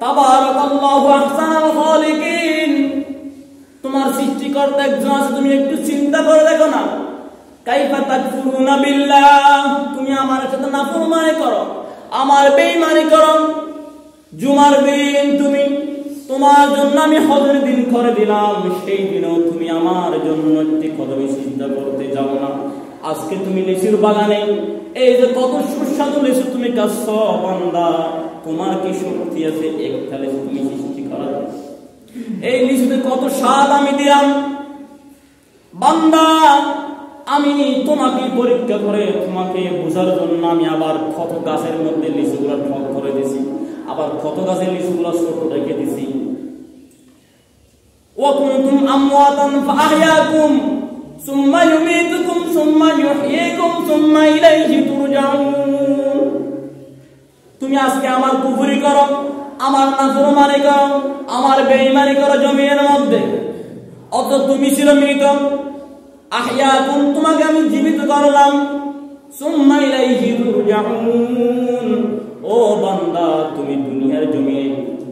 তাবারাকাল্লাহু আহসানুল খালিকিন। তোমার সৃষ্টিকর্তা একজন আছে, তুমি একটু চিন্তা করে দেখো না। কাইফা তাকফুরুনা বিল্লাহ, তুমি আমার সাথে নাফরমানি করো, আমার বেঈমানি করো। জুমার দিন তুমি, তোমার জন্য আমি হজের দিন করে দিলাম, সেই দিনও তুমি আমার জন্য একটি কদমে চিন্তা করতে যাও না। আজকে তুমি লিচুর বাগানে এই যে কত সুস্বাদু লিচু তুমি কাটছ, বান্দা তোমার কি শক্তি আছে একটা লিচু তুমি সৃষ্টি করার? এই লিচুতে কত স্বাদ আমি দিলাম, বান্দা আমি তোমাকে পরীক্ষা করে তোমাকে বোঝার জন্য আমি আবার কত গাছের মধ্যে লিচুগুলো ঠক করে দিছি, আবার কত গাছের লিচুগুলো ছোট রেখে দিছি। ওয়া কুনতুম আমওয়াতান ফাআহইয়াকুম সুম্মা ইউমীতুকুম সুম্মা ইউহয়ীকুম সুম্মা ইলাইহি তুরজাউন। তুমি আজকে আমার কুফরি করো, আমার নাফরমানি করো, আমার বেঈমানি করো জমিনের মধ্যে, অত তুমি ছিল মৃত। আহইয়াকুম, তোমাকে আমি জীবিত করলাম, সুম্মা ইলাইহি তুরজাউন। ও বান্দা তুমি দুনিয়ার জমিনে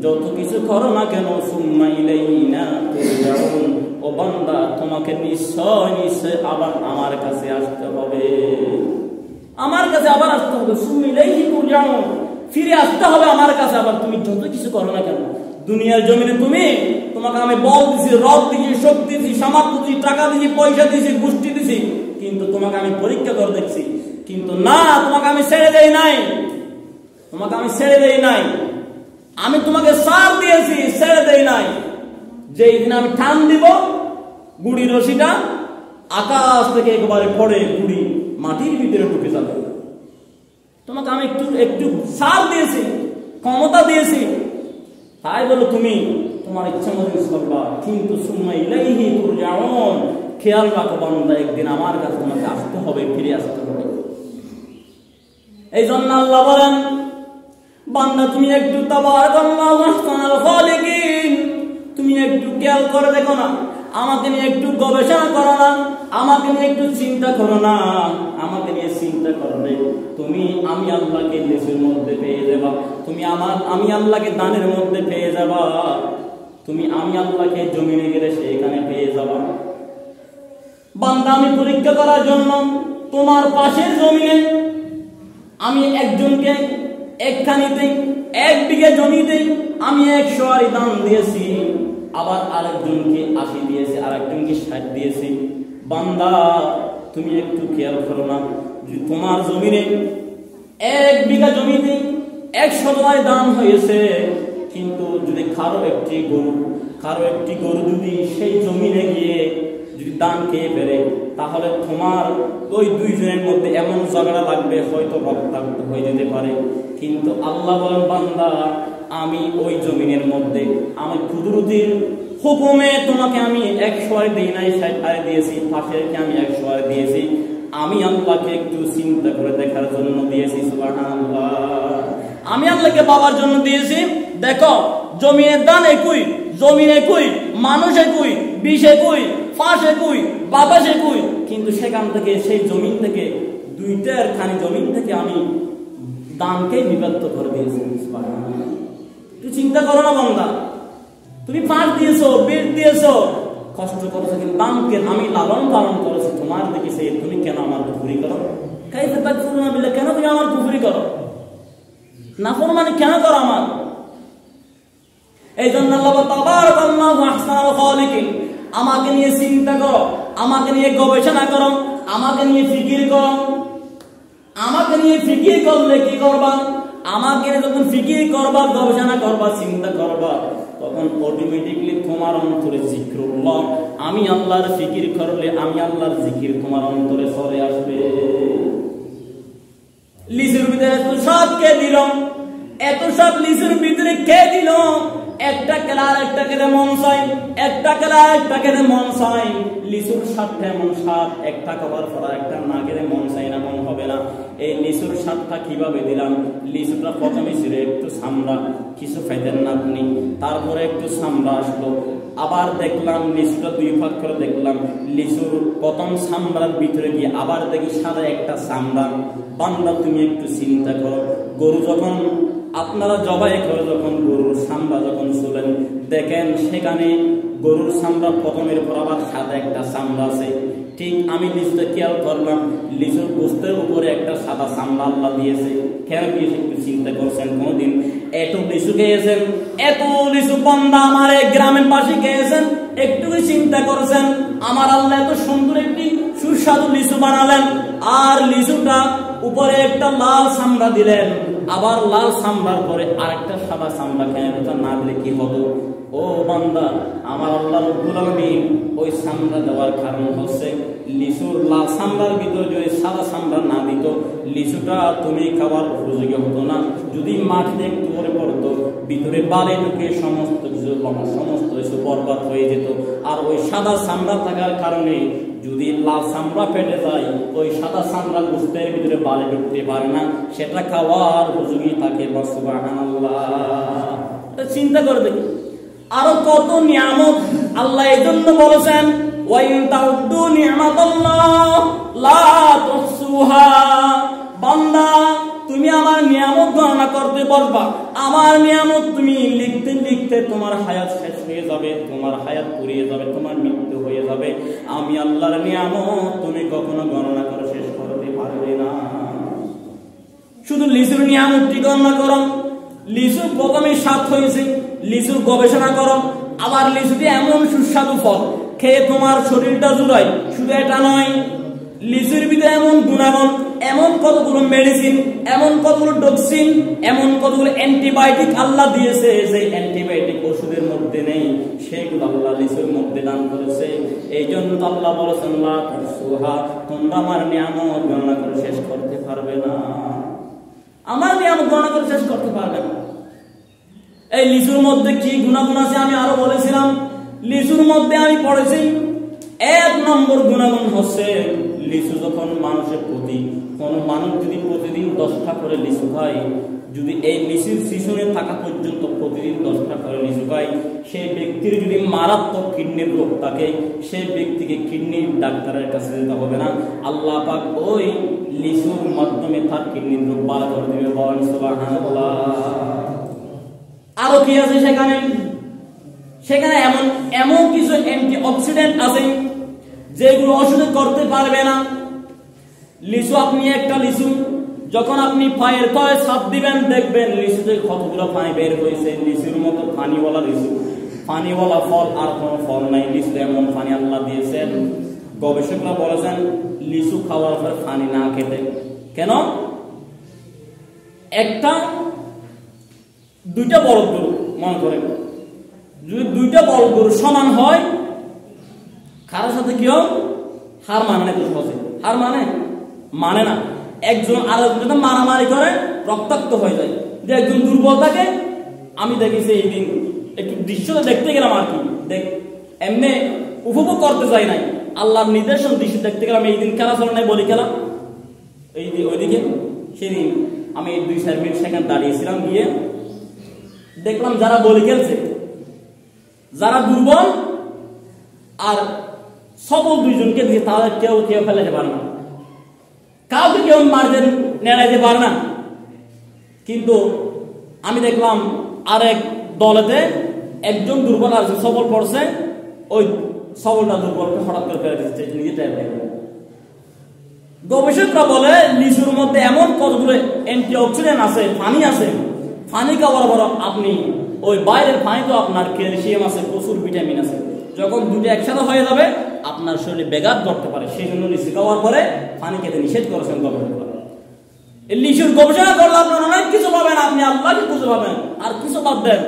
যত কিছু করো না কেন, সুম্মা ইলাইনা তুরজাউন, ও বান্দা তোমাকে নিশ্চয় নিশ্চয় আবার আমার কাছে আসতে হবে, আমার কাছে আবার আসতে হবে। সুম্মা ইলাইহি তুরজাউন, ফিরে আসতে হবে আমার কাছে আবার। তুমি যত কিছু করো না কেন দুনিয়ার জমিনে, তোমাকে আমি বল দিছি, রদ দিছি, শক্তি দিছি, সামর্থ্য দিছি, টাকা দিছি, পয়সা দিছি, গোষ্ঠী দিছি, কিন্তু তোমাকে আমি পরীক্ষা করে দেখছি। কিন্তু না, তোমাকে আমি ছেড়ে দেই নাই, তোমাকে আমি ছেড়ে দেই নাই। আমি তোমাকে সার দিয়েছি, ছেড়ে দেই নাই। যেই দিন আমি টান দিব, গুড়ি রশিটা আকাশ থেকে একবারে পড়ে গুড়ি মাটির ভিতরে ঢুকে যাবে। তোমাকে আমি একটু একটু সার দিয়েছি, ক্ষমতা দিয়েছি, তাই বলো তুমি তোমার ইচ্ছা মতো করবা। কিন্তু সুম্মা ইলাইহি তুরজাউন, খেয়াল রাখো বান্দা, একদিন আমার কাছে তোমাকে আসতে হবে, ফিরে আসতে হবে। এই জন্য আল্লাহ বলেন, বান্দা তুমি একটু তাবারাকাল্লাহু আহসানুল খালিকিন, তুমি একটু খেয়াল করে দেখো না, আমাকে নিয়ে একটু গবেষণা করো না, আমাকে নিয়ে একটু চিন্তা করো না। আমাকে নিয়ে চিন্তা করবে তুমি, আমি আল্লাহকে লিচুর মধ্যে পেয়ে যাবা, তুমি আমি আল্লাহকে দানের মধ্যে পেয়ে যাবা, তুমি আমি আল্লাহকে জমিনে গেলে সেখানে পেয়ে যাবা। বান্দা আমি পরীক্ষা করার জন্য তোমার পাশের জমিনে আমি একজনকে একখানিতে 1 বিঘা জমিতে আমি 100 আরি দান দিয়েছি, আবার আরেকজনকে 80 দিয়েছি, আরেকজনকে 60 দিয়েছি। বান্দা তুমি একটু খেয়াল করো না, তোমার জমিনে 1 বিঘা জমিতে 100 আরি দান হয়েছে, কিন্তু যদি কারো একটি গরু যদি সেই জমিনে গিয়ে যদি দান খেয়ে ফেলে, তাহলে তোমার ওই 2 জনের মধ্যে এমন ঝগড়া লাগবে, হয়তো রক্তাক্ত হয়ে যেতে পারে। কিন্তু আল্লাহ বলেন, বান্দা আমি ওই জমিনের মধ্যে আমি কুদরতির হুকুমে তোমাকে আমি 100 আরি দিই নাই, 60 আরি দিয়েছি, পাশেরকে আমি 100 আরি দিয়েছি। আমি আল্লাহকে একটু চিন্তা করে দেখার জন্য দিয়েছি। সুবহানাল্লাহ, আমি আল্লাহকে বাবার জন্য দিয়েছি। দেখো জমিনের দান একই, জমিন একই, মানুষ একই, বিষ একই, ফাঁস একই, বাতাস একই, কিন্তু সেখান থেকে সেই জমিন থেকে 2টার খানি জমিন থেকে আমি দানকে বিভক্ত করে দিয়েছি। তুই চিন্তা করো না বান্দা, তুমি ফাঁস দিয়েছো, বিষ দিয়েছো, কষ্ট করেছো, কিন্তু দানকে আমি লালন পালন করেছি তোমার দেখেছি। তুমি কেন আমার কুফরি করো? কাইফা তাকফুরুনা বিল্লাহ, কেন তুমি আমার কুফরি করো, নাফরমানি কেন করো আমার? এই জন্য আল্লাহ তাবারাকাল্লাহু আহসানুল খালিকিন, আমাকে নিয়ে চিন্তা করো, আমাকে নিয়ে গবেষণা করো, আমাকে নিয়ে ফিকির করো। আমাকে নিয়ে ফিকির করলে কি করবা? আমাকে যখন ফিকির করবা, গবেষণা করবা, চিন্তা করবা, তখন অটোমেটিকলি তোমার অন্তরে জিকিরুল্লাহ, আমি আল্লাহর ফিকির করলে আমি আল্লাহর জিকির তোমার অন্তরে চলে আসবে। লিচুর ভিতরে এত সব কে দিল, এত সব লিচুর ভিতরে কে দিল? একটা কেলা একটা খেতে মন চাই, একটা কেলা একটা খেতে মন চাই। লিচুর স্বাদটা এমন স্বাদ, একটা খাবার পর একটা না খেতে মন চাই না, মন হবে না। এই লিচুর স্বাদটা কিভাবে দিলাম? লিচুটা প্রথমে ছিল একটু চামড়া, কিছু খাইতেন না আপনি, তারপরে একটু চামড়া আসলো, আবার দেখলাম লিচুটা 2 ভাগ করে দেখলাম, লিচুর প্রথম চামড়ার ভিতরে গিয়ে আবার দেখি সাদা একটা চামড়া। বান্দা তুমি একটু চিন্তা করো, গরু যখন আপনারা জবাই করে, যখন গরুর সামনে দেখেন সেখানে গরুর চামড়া প্রথমের পর আবার সাদা একটা চামড়া আছে। ঠিক আমি লিচুটা খেয়াল করলাম, লিচুর গোস্তের উপরে একটা সাদা চামড়া আল্লাহ দিয়েছে। খেয়াল দিয়েছে, একটু চিন্তা করছেন কোনদিন এত লিচু খেয়েছেন? এত লিচু বান্দা আমার এই গ্রামের পাশে খেয়েছেন? একটু চিন্তা করছেন আমার আল্লাহ এত সুন্দর একটি সুস্বাদু লিচু বানালেন, আর লিচুটা উপরে একটা লাল চামড়া দিলেন, আবার লাল চামড়ার পরে আরেকটা সাদা চামড়া খেয়ে না দিলে কি হতো? ও বান্দা, আমার আল্লাহ রব্বুল আলামিন ওই চামড়া দেওয়ার কারণ হচ্ছে লিচুর লাল চামড়ার ভিতরে যদি সাদা চামড়া না দিত, লিচুটা তুমি খাবার উপযোগী হতো না। যদি মাটিতে একটু করে পড়তো, ভিতরে বালি ঢুকে সমস্ত কিছু বরবাদ হয়ে যেত। আর ওই সাদা চামড়া থাকার কারণে যদি লাল চামড়া ফেটে যায়, ওই সাদা চামড়া গোস্তের ভিতরে বালি ঢুকতে পারে না, সেটা খাওয়ার উপযোগী থাকে। সুবহানাল্লাহ, চিন্তা করে দেখি আরো কত নিয়ামত আল্লাহ এই জন্য বলেছেন, ওয়াইন তাউদ্দু নি'মাতাল্লাহ লা তুহসুহা। বান্দা, তুমি আমার নিয়ামত গণনা করতে পারবা? আমার নিয়ামত তুমি লিখতে লিখতে তোমার হায়াত শেষ হয়ে যাবে, তোমার হায়াত ফুরিয়ে যাবে, তোমার মৃত্যু হয়ে যাবে। আমি আল্লাহর নিয়ামত তুমি কখনো গণনা করে শেষ করতে পারবে না। শুধু লিচুর নিয়ামতটি গণনা করো। লিচু প্রথমে স্বাদ হয়েছে, লিচুর গবেষণা করো। আবার লিচুটি এমন সুস্বাদু ফল, খেয়ে তোমার শরীরটা জুড়ায়। শুধু এটা নয়, লিচুর ভিতরে এমন গুণাগুণ, এমন কতগুলো মেডিসিন, এমন কতগুলো টক্সিন, এমন কতগুলো অ্যান্টিবায়োটিক আল্লাহ দিয়েছে, যে অ্যান্টিবায়োটিক ওষুধের মধ্যে নেই, সেগুলো আল্লাহ লিচুর মধ্যে দান করেছে। এই জন্য আল্লাহ বলেছেন, লা তুহসুহা, তোমরা আমার নিয়ামত গণনা করে শেষ করতে পারবে না। আমার নিয়ামত গণনা করে শেষ করতে পারবে না। এই লিচুর মধ্যে কি গুণাগুণ আছে আমি আরো বলেছিলাম। লিচুর মধ্যে আমি পড়েছি 1 নম্বর গুণাগুণ হচ্ছে, লিচু যখন মানুষের প্রতি, কোন মানুষ যদি প্রতিদিন 10টা করে লিচু খায়, যদি এই লিচুর সিজনে থাকা পর্যন্ত প্রতিদিন 10টা করে লিচু খায়, সেই ব্যক্তির যদি মারাত্মক কিডনির রোগ থাকে, সেই ব্যক্তিকে কিডনির ডাক্তারের কাছে যেতে হবে না। আল্লাহ পাক ওই লিচুর মাধ্যমে তার কিডনির রোগ ভালো করে দিবে। বলেন সুবহানাল্লাহ। আরো কি আছে সেখানে? সেখানে এমন কিছু অ্যান্টিঅক্সিডেন্ট আছে যেগুলো অসুখ করতে পারবে না। লিচু, আপনি একটা লিচু যখন আপনি পায়ের তলে ছাপ দিবেন, দেখবেন লিচুতে কতগুলো পানি বের হয়েছে। লিচুর মতো পানিওয়ালা লিচু, পানিওয়ালা ফল আর কোনো ফল নাই। লিচু এমন পানি আল্লাহ দিয়েছেন, গবেষকরা বলেছেন লিচু খাওয়ার পর পানি না খেতে। কেন? দুইটা বলদ গরু মনে করেন, যদি দুইটা বলদ গরু সমান হয়, কারোর সাথে কি হয়? হার মানে না। হার মানে না। একজন আরেকজন মারামারি করে রক্তাক্ত হয়ে যায়। যে একজন দুর্বল থাকে, আমি দেখেছি এই দিন একটু দৃশ্যটা দেখতে গেলাম আর কি, এমনি উপভোগ করতে চাই নাই, আল্লাহর নির্দেশন দৃশ্য দেখতে গেলাম। এই দিন খেলা চলে নাই, বলি খেলা, ওইদিকে সেদিন আমি 2-4 মিনিট সেখানে দাঁড়িয়েছিলাম, গিয়ে দেখলাম যারা বলি খেলছে, যারা দুর্বল আর সবল দুইজনকে দিয়ে তাদের কেউ ফেলাতে পারে না, কাউকে কেউ মারতে নেড়াইতে পারে না। কিন্তু আমি দেখলাম আরেক দলেতে একজন দুর্বল আছে, সবল পড়ছে, ওই সবলটা দুর্বলকে হঠাৎ করে ফেলে দিচ্ছে নিজে। গবেষকরা বলে লিচুর মধ্যে এমন কতগুলো অ্যান্টিঅক্সিডেন্ট আছে, পানি আছে, পানি খাওয়ার পর আপনি ওই বাইরের পানি তো আপনার ক্যালসিয়াম আছে, প্রচুর ভিটামিন আছে, যখন দুটো একসাথে হয়ে যাবে আপনার শরীরে ব্যাঘাত ঘটতে পারে। সেই জন্য লিচু খাওয়ার পরে পানি খেতে নিষেধ করেছেন গবেষকরা। লিচুর গবেষণা করলে আপনার অনেক কিছু পাবেন, আপনি আল্লাহকে খুঁজে পাবেন, আর কিছু বাদ দেন।